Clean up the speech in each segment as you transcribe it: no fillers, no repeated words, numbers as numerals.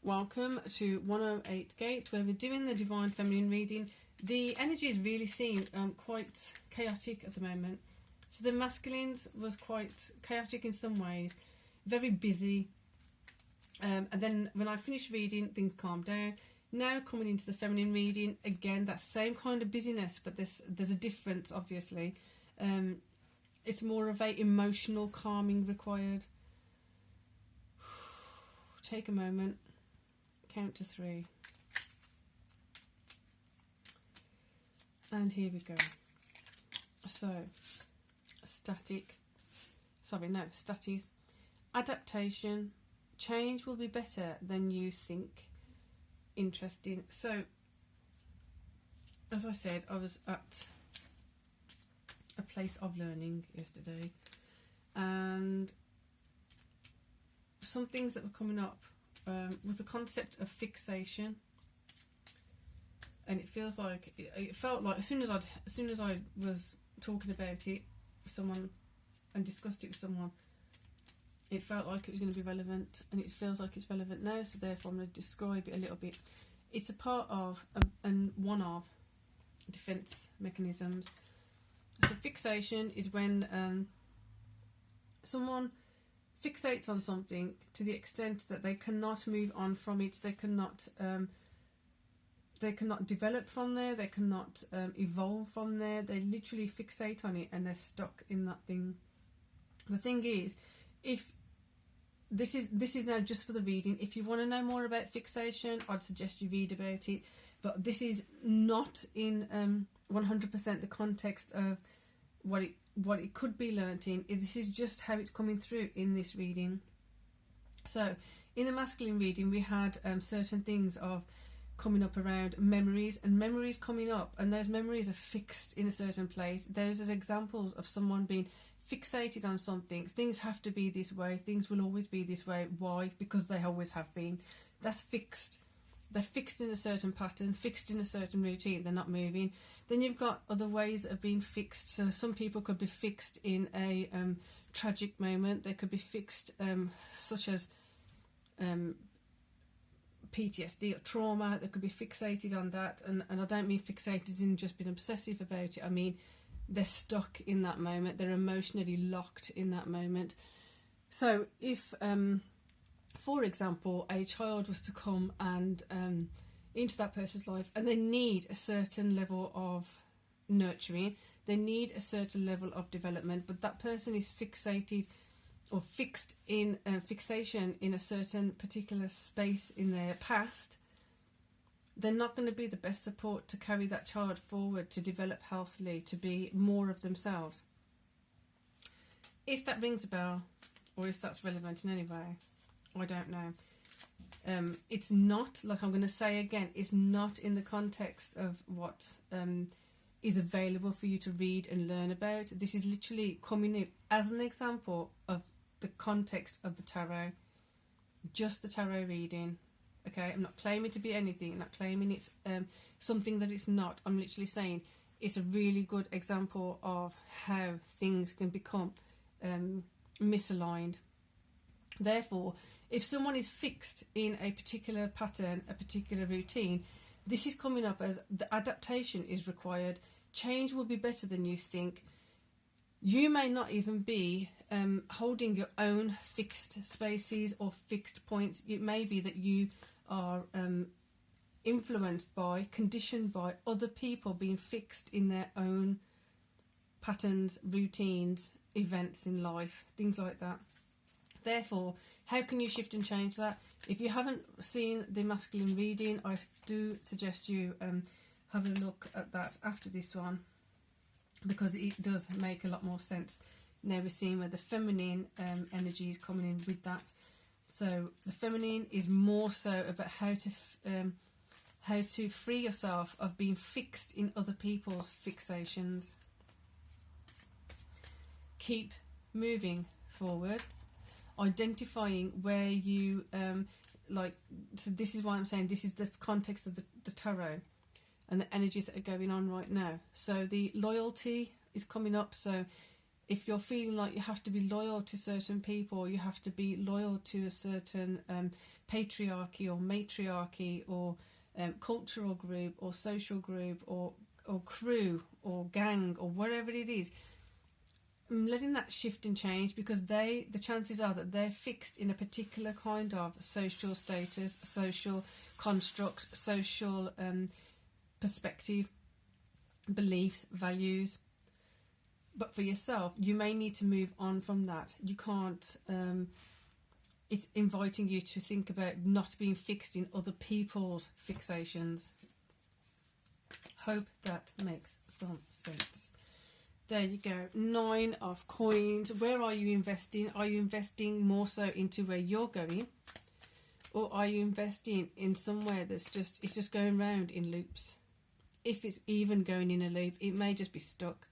welcome to 108 Gate, where we're doing the Divine Feminine reading. The energy is really seem quite chaotic at the moment. So the masculines was quite chaotic in some ways, very busy. And then when I finished reading, things calmed down. Now coming into the feminine reading, again, that same kind of busyness, but there's a difference, obviously. It's more of a emotional calming required. Take a moment, count to 3. And here we go. So, statis. Adaptation. Change will be better than you think. Interesting. So, as I said, I was at a place of learning yesterday, and some things that were coming up was the concept of fixation, and it felt like as soon as I was talking about it with someone and discussed it with someone, it felt like it was going to be relevant, and it feels like it's relevant now. So therefore, I'm going to describe it a little bit. It's a part of and one of defense mechanisms. So fixation is when someone fixates on something to the extent that they cannot move on from it. They cannot develop from there. They cannot evolve from there. They literally fixate on it and they're stuck in that thing. The thing is, if this is now just for the reading. If you want to know more about fixation, I'd suggest you read about it. But this is not in 100% the context of what it could be learnt in. This is just how it's coming through in this reading. So in the masculine reading, we had certain things of coming up around memories, and memories coming up, and those memories are fixed in a certain place. Those are examples of someone being fixated on something. Things have to be this way. Things will always be this way. Why? Because they always have been. That's fixed. They're fixed in a certain pattern, fixed in a certain routine. They're not moving. Then you've got other ways of being fixed. So some people could be fixed in a tragic moment. They could be fixed such as PTSD or trauma. They could be fixated on that. And I don't mean fixated in just being obsessive about it. I mean they're stuck in that moment. They're emotionally locked in that moment. So if for example, a child was to come and into that person's life, and they need a certain level of nurturing, they need a certain level of development, but that person is fixated or fixed in fixation in a certain particular space in their past, they're not going to be the best support to carry that child forward, to develop healthily, to be more of themselves. If that rings a bell, or if that's relevant in any way, I don't know. It's not, like I'm going to say again, it's not in the context of what is available for you to read and learn about. This is literally coming in as an example of the context of the tarot, just the tarot reading. Okay, I'm not claiming to be anything. I'm not claiming it's something that it's not. I'm literally saying it's a really good example of how things can become misaligned. Therefore, if someone is fixed in a particular pattern, a particular routine, this is coming up as the adaptation is required. Change will be better than you think. You may not even be holding your own fixed spaces or fixed points. It may be that you are influenced by, conditioned by other people being fixed in their own patterns, routines, events in life, things like that. Therefore, how can you shift and change that? If you haven't seen the masculine reading, I do suggest you have a look at that after this one, because it does make a lot more sense. Now we're seeing where the feminine energy is coming in with that. So the feminine is more so about how to free yourself of being fixed in other people's fixations. Keep moving forward, identifying where you so this is why I'm saying this is the context of the tarot and the energies that are going on right now. So the loyalty is coming up. So if you're feeling like you have to be loyal to certain people, you have to be loyal to a certain patriarchy or matriarchy or cultural group or social group or crew or gang or wherever it is, letting that shift and change, because the chances are that they're fixed in a particular kind of social status, social constructs, social perspective, beliefs, values. But for yourself, you may need to move on from that. You can't, it's inviting you to think about not being fixed in other people's fixations. Hope that makes some sense. There you go. 9 of coins. Where are you investing? Are you investing more so into where you're going? Or are you investing in somewhere that's it's just going round in loops? If it's even going in a loop, it may just be stuck.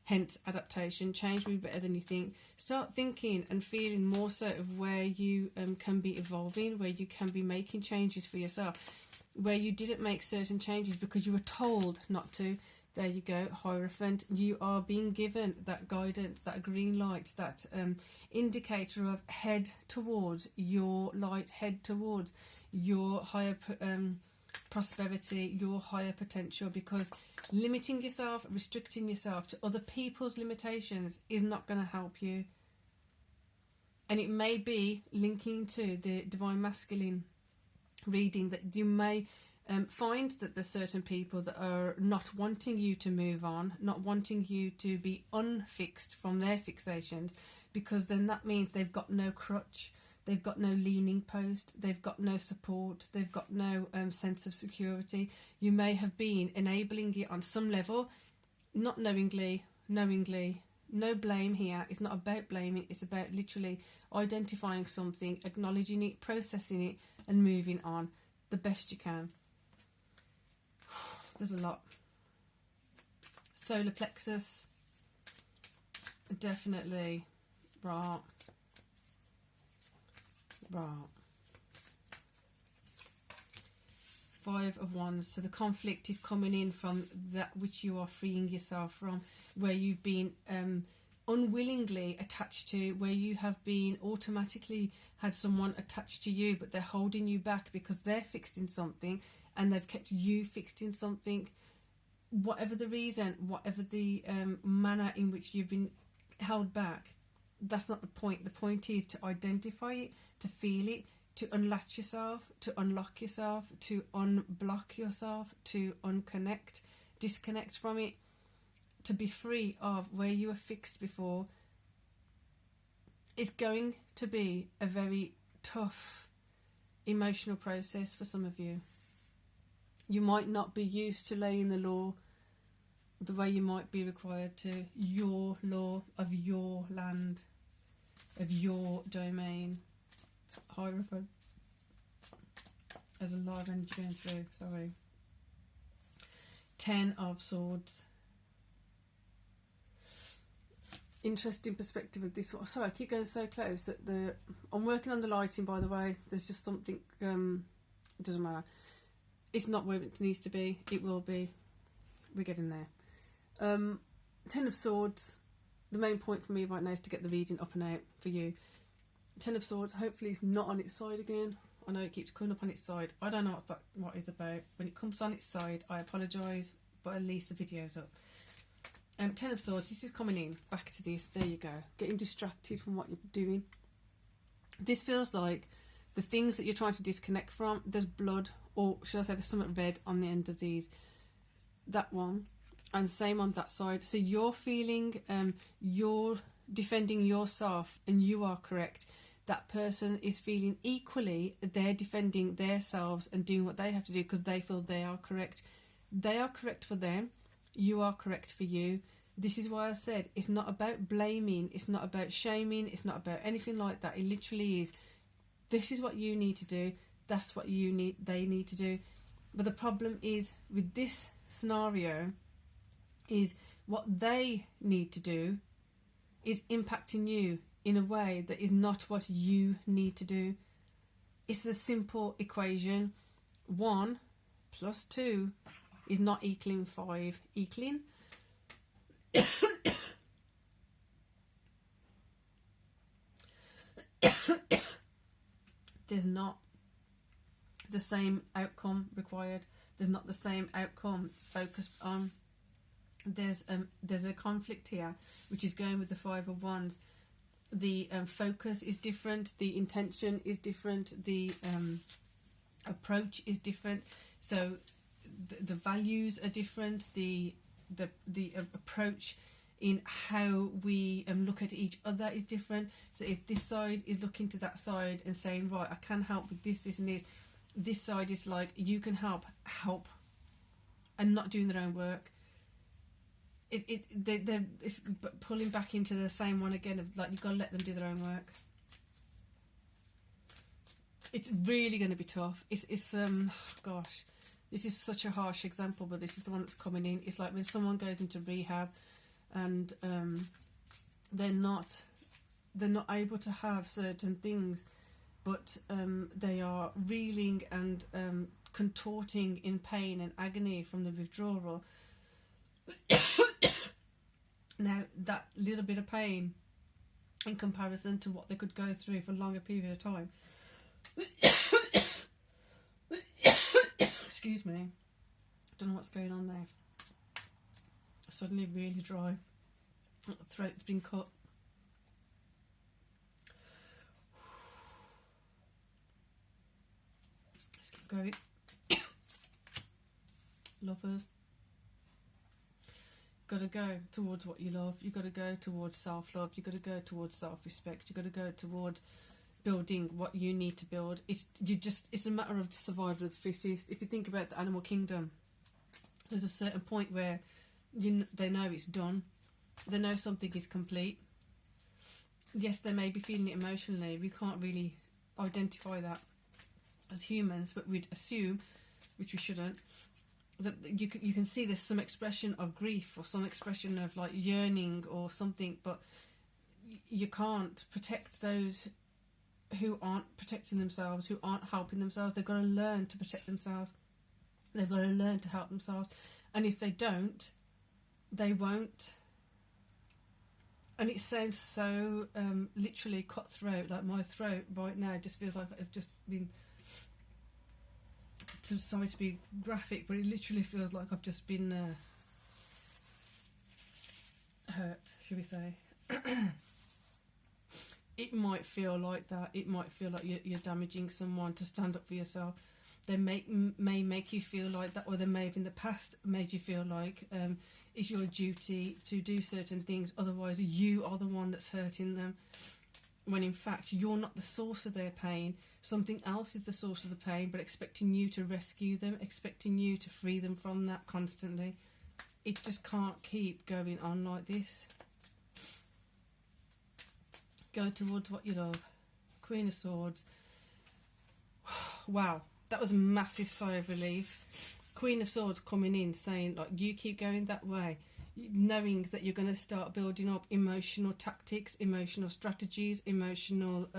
Hence adaptation. Change will be better than you think. Start thinking and feeling more so of where you can be evolving, where you can be making changes for yourself, where you didn't make certain changes because you were told not to. There you go, Hierophant. You are being given that guidance, that green light, that indicator of head towards your light, head towards your higher prosperity, your higher potential, because limiting yourself, restricting yourself to other people's limitations is not going to help you. And it may be linking to the Divine Masculine reading that you may find that there's certain people that are not wanting you to move on, not wanting you to be unfixed from their fixations, because then that means they've got no crutch, they've got no leaning post, they've got no support, they've got no sense of security. You may have been enabling it on some level, not knowingly, no blame here. It's not about blaming, it's about literally identifying something, acknowledging it, processing it and moving on the best you can. There's a lot. Solar plexus, definitely. Right. 5 of Wands. So the conflict is coming in from that which you are freeing yourself from, where you've been unwillingly attached to, where you have been automatically had someone attached to you, but they're holding you back because they're fixed in something and they've kept you fixed in something. Whatever the reason, whatever the manner in which you've been held back, that's not the point. The point is to identify it, to feel it, to unlatch yourself, to unlock yourself, to unblock yourself, to unconnect, disconnect from it, to be free of where you were fixed before. It's going to be a very tough emotional process for some of you. You might not be used to laying the law the way you might be required to, your law of your land, of your domain. Hierophant. There's a lot of energy going through, sorry. 10 of Swords. Interesting perspective of this one. Sorry, I keep going so close that I'm working on the lighting, by the way. There's just something, it doesn't matter. It's not where it needs to be. It will be. We're getting there. 10 of Swords. The main point for me right now is to get the reading up and out for you. 10 of Swords. Hopefully it's not on its side again. I know it keeps coming up on its side. I don't know what it's about. When it comes on its side, I apologise, but at least the video's up. 10 of Swords. This is coming in. Back to this. There you go. Getting distracted from what you're doing. This feels like the things that you're trying to disconnect from. There's blood, or should I say there's something red on the end of these. That one. And same on that side. So you're feeling, you're defending yourself and you are correct. That person is feeling equally, they're defending themselves and doing what they have to do because they feel they are correct. They are correct for them. You are correct for you. This is why I said it's not about blaming. It's not about shaming. It's not about anything like that. It literally is, this is what you need to do. That's what they need to do. But the problem is with this scenario is what they need to do is impacting you in a way that is not what you need to do. It's a simple equation. 1 + 2 is not equaling 5. Equaling there's not the same outcome required. There's not the same outcome focused on. There's a conflict here, which is going with the Five of Wands. The focus is different. The intention is different. The approach is different. So the values are different. The approach in how we look at each other is different. So if this side is looking to that side and saying, right, I can help with this, this and this side is like, you can help, and not doing their own work. It's pulling back into the same one again of like, you've got to let them do their own work. It's really going to be tough. It's gosh, this is such a harsh example, but this is the one that's coming in. It's like when someone goes into rehab and they're not able to have certain things, but they are reeling and contorting in pain and agony from the withdrawal. Now, that little bit of pain in comparison to what they could go through for a longer period of time. Excuse me. Don't know what's going on there. Suddenly really dry. Throat's been cut. Let's keep going. Lovers. Got to go towards what you love. You've got to go towards self-love. You've got to go towards self-respect. You've got to go towards building what you need to build. It's a matter of survival of the fittest. If you think about the animal kingdom, there's a certain point where they know it's done. They know something is complete. Yes, they may be feeling it emotionally. We can't really identify that as humans, but we'd assume, which we shouldn't, that you can see there's some expression of grief or some expression of like yearning or something, but you can't protect those who aren't protecting themselves, who aren't helping themselves. They've got to learn to protect themselves. They've got to learn to help themselves. And if they don't, they won't. And it sounds so literally cutthroat, like my throat right now just feels like I've just been, sorry to be graphic, but it literally feels like I've just been hurt, should we say. It might feel like that. It might feel like you're damaging someone to stand up for yourself. They may make you feel like that, or they may have in the past made you feel like it's your duty to do certain things, otherwise you are the one that's hurting them, when in fact you're not the source of their pain. Something else is the source of the pain, but expecting you to rescue them, expecting you to free them from that constantly. It just can't keep going on like this. Go towards what you love. Queen of Swords. Wow, that was a massive sigh of relief. Queen of Swords coming in saying, like, you keep going that way, knowing that you're going to start building up emotional tactics, emotional strategies, emotional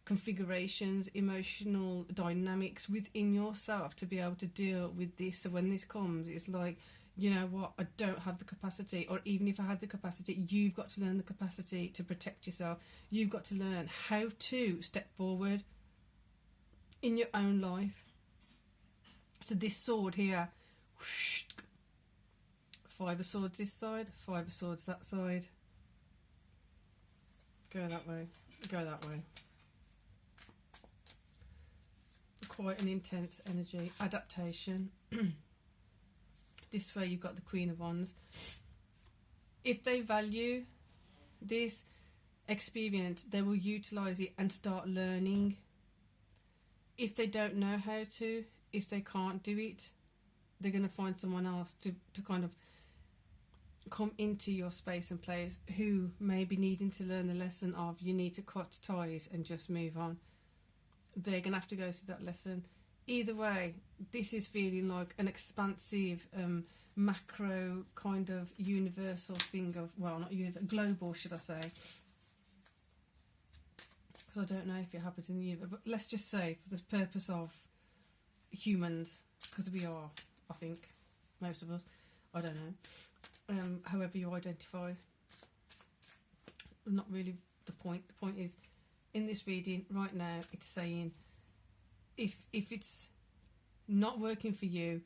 configurations, emotional dynamics within yourself to be able to deal with this. So when this comes, it's like, you know what, I don't have the capacity, or even if I had the capacity, you've got to learn the capacity to protect yourself. You've got to learn how to step forward in your own life. So this sword here, whoosh, Five of Swords this side, Five of Swords that side. Go that way, go that way. Quite an intense energy. Adaptation. This way you've got the Queen of Wands. If they value this experience, they will utilise it and start learning. If they don't know how to, if they can't do it, they're going to find someone else to kind of come into your space and place who may be needing to learn the lesson of you need to cut ties and just move on. They're going to have to go through that lesson. Either way, this is feeling like an expansive, macro kind of universal thing of, well, not universal, global, should I say. Because I don't know if it happens in the universe, but let's just say for the purpose of humans, because we are, I think, most of us, I don't know, however you identify, not really the point. The point is, in this reading right now, it's saying if it's not working for you,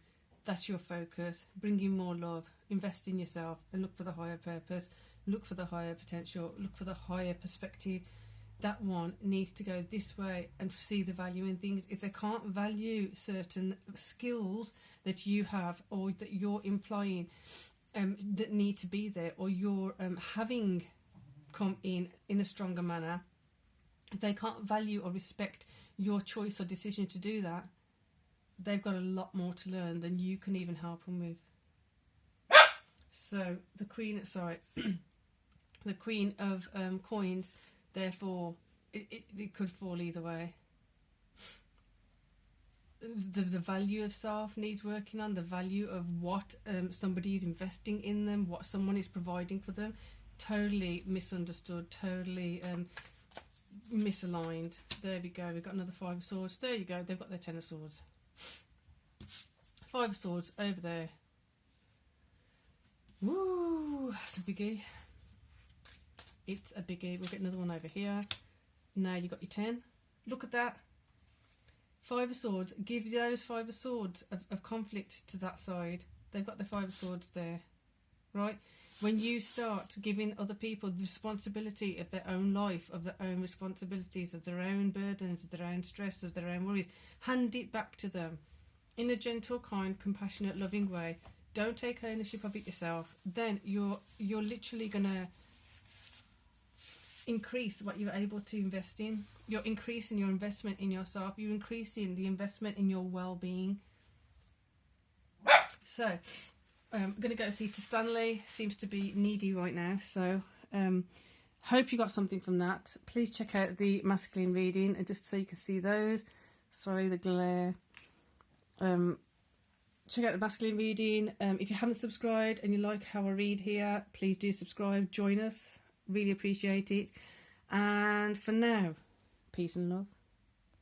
that's your focus. Bring in more love, invest in yourself, and look for the higher purpose, look for the higher potential, look for the higher perspective. That one needs to go this way and see the value in things. If they can't value certain skills that you have or that you're implying that need to be there, or you're having come in a stronger manner, if they can't value or respect your choice or decision to do that, they've got a lot more to learn than you can even help them with. So the Queen, the Queen of Coins, therefore it could fall either way. The value of self needs working on, the value of what somebody is investing in them, what someone is providing for them. Totally misunderstood, totally misaligned. There we go, we've got another Five of Swords. There you go, they've got their Ten of Swords. Five of Swords over there. Woo, that's a biggie. It's a biggie. We'll get another one over here. Now you got your 10. Look at that. Five of Swords. Give those Five of Swords of conflict to that side. They've got the Five of Swords there. Right? When you start giving other people the responsibility of their own life, of their own responsibilities, of their own burdens, of their own stress, of their own worries, hand it back to them in a gentle, kind, compassionate, loving way. Don't take ownership of it yourself. Then you're literally going to increase what you're able to invest in. You're increasing your investment in yourself. You're increasing the investment in your well-being. So I'm going to go see to Stanley. Seems to be needy right now. So hope you got something from that. Please check out the masculine reading, and just so you can see those. Sorry, the glare. Check out the masculine reading. If you haven't subscribed and you like how I read here, please do subscribe. Join us. Really appreciate it. And for now, peace and love.